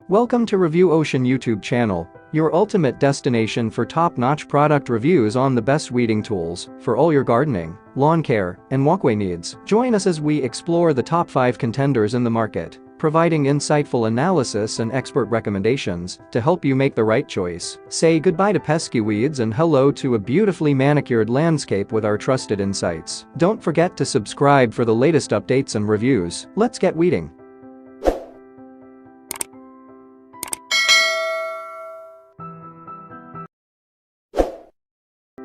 Welcome to Review Ocean YouTube channel, your ultimate destination for top-notch product reviews on the best weeding tools for all your gardening, lawn care, and walkway needs. Join us as we explore the top 5 contenders in the market, providing insightful analysis and expert recommendations to help you make the right choice. Say goodbye to pesky weeds and hello to a beautifully manicured landscape with our trusted insights. Don't forget to subscribe for the latest updates and reviews. Let's get weeding.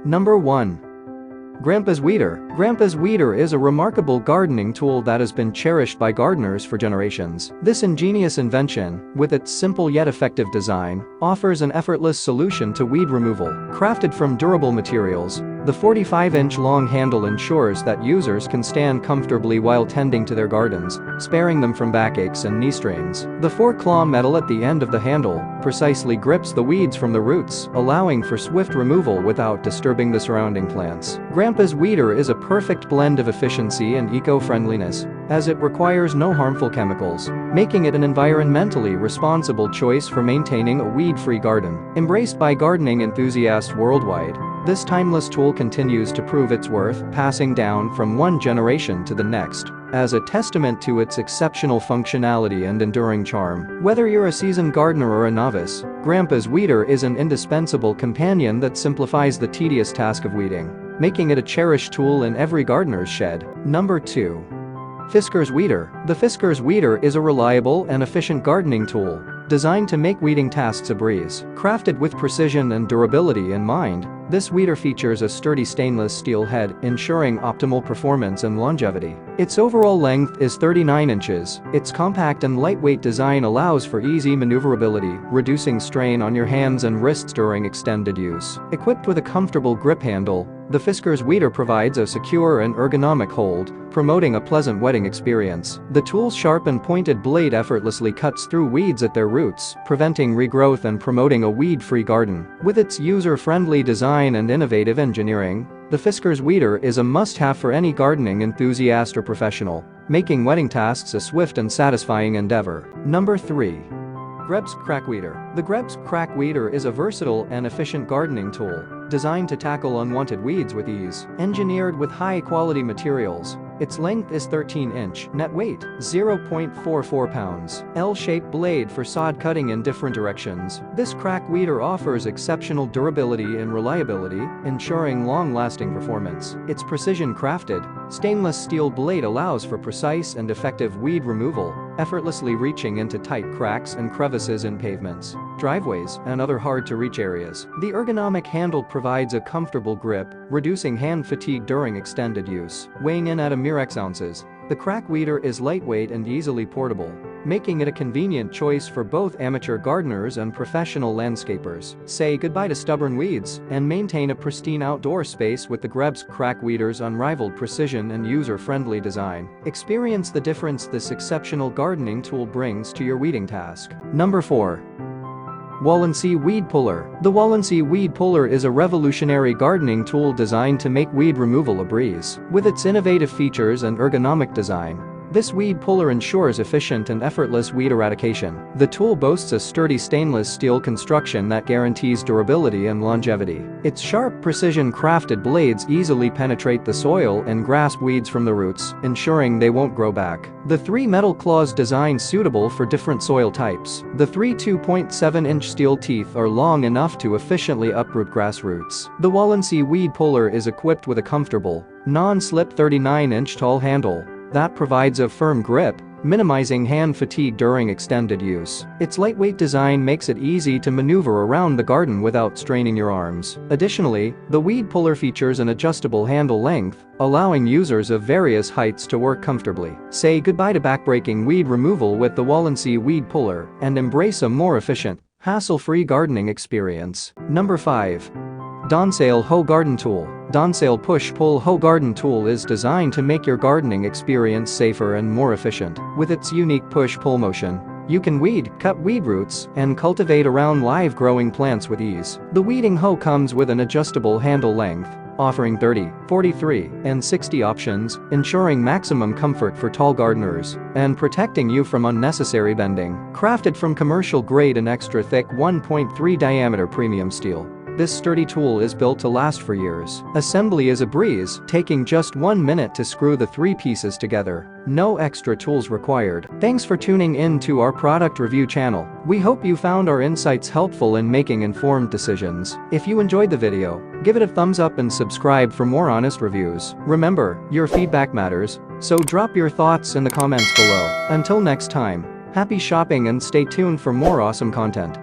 Number 1. Grandpa's Weeder. Grandpa's Weeder is a remarkable gardening tool that has been cherished by gardeners for generations. This ingenious invention, with its simple yet effective design, offers an effortless solution to weed removal. Crafted from durable materials, the 45-inch long handle ensures that users can stand comfortably while tending to their gardens, sparing them from backaches and knee strains. The 4-claw metal at the end of the handle precisely grips the weeds from the roots, allowing for swift removal without disturbing the surrounding plants. Grandpa's Weeder is a perfect blend of efficiency and eco-friendliness, as it requires no harmful chemicals, making it an environmentally responsible choice for maintaining a weed-free garden. Embraced by gardening enthusiasts worldwide, this timeless tool continues to prove its worth, passing down from one generation to the next, as a testament to its exceptional functionality and enduring charm. Whether you're a seasoned gardener or a novice, Grandpa's Weeder is an indispensable companion that simplifies the tedious task of weeding, making it a cherished tool in every gardener's shed. Number 2. Fisker's Weeder. The Fisker's Weeder is a reliable and efficient gardening tool, designed to make weeding tasks a breeze. Crafted with precision and durability in mind, this weeder features a sturdy stainless steel head, ensuring optimal performance and longevity. Its overall length is 39 inches. Its compact and lightweight design allows for easy maneuverability, reducing strain on your hands and wrists during extended use. Equipped with a comfortable grip handle, the Fisker's Weeder provides a secure and ergonomic hold, promoting a pleasant weeding experience. The tool's sharp and pointed blade effortlessly cuts through weeds at their roots, preventing regrowth and promoting a weed-free garden. With its user-friendly design and innovative engineering, the Fisker's Weeder is a must-have for any gardening enthusiast or professional, making weeding tasks a swift and satisfying endeavor. Number 3. Greb's Crack Weeder. The Greb's Crack Weeder is a versatile and efficient gardening tool, designed to tackle unwanted weeds with ease. Engineered with high-quality materials, its length is 13-inch, net weight 0.44 pounds, L-shaped blade for sod cutting in different directions. This crack weeder offers exceptional durability and reliability, ensuring long-lasting performance. Its precision-crafted, stainless steel blade allows for precise and effective weed removal, effortlessly reaching into tight cracks and crevices in pavements, driveways, and other hard-to-reach areas. The ergonomic handle provides a comfortable grip, reducing hand fatigue during extended use. Weighing in at a mere X ounces, the crack weeder is lightweight and easily portable, making it a convenient choice for both amateur gardeners and professional landscapers. Say goodbye to stubborn weeds and maintain a pristine outdoor space with the Greb's Crack Weeder's unrivaled precision and user-friendly design. Experience the difference this exceptional gardening tool brings to your weeding task. Number 4. Walensee Weed Puller. The Walensee Weed Puller is a revolutionary gardening tool designed to make weed removal a breeze. With its innovative features and ergonomic design, this weed puller ensures efficient and effortless weed eradication. The tool boasts a sturdy stainless steel construction that guarantees durability and longevity. Its sharp, precision-crafted blades easily penetrate the soil and grasp weeds from the roots, ensuring they won't grow back. The 3 metal claws designed suitable for different soil types. The 3 2.7-inch steel teeth are long enough to efficiently uproot grass roots. The Walensee Weed Puller is equipped with a comfortable, non-slip 39-inch tall handle that provides a firm grip, minimizing hand fatigue during extended use. Its lightweight design makes it easy to maneuver around the garden without straining your arms. Additionally, the weed puller features an adjustable handle length, allowing users of various heights to work comfortably. Say goodbye to backbreaking weed removal with the Walensee Weed Puller and embrace a more efficient, hassle-free gardening experience. Number 5. Donsail Hoe Garden Tool. Donsail Push-Pull Hoe Garden Tool is designed to make your gardening experience safer and more efficient. With its unique push-pull motion, you can weed, cut weed roots, and cultivate around live growing plants with ease. The weeding hoe comes with an adjustable handle length, offering 30, 43, and 60 options, ensuring maximum comfort for tall gardeners and protecting you from unnecessary bending. Crafted from commercial-grade and extra-thick 1.3 diameter premium steel, this sturdy tool is built to last for years. Assembly is a breeze, taking just 1 minute to screw the 3 pieces together. No extra tools required. Thanks for tuning in to our product review channel. We hope you found our insights helpful in making informed decisions. If you enjoyed the video, give it a thumbs up and subscribe for more honest reviews. Remember, your feedback matters, so drop your thoughts in the comments below. Until next time, happy shopping and stay tuned for more awesome content.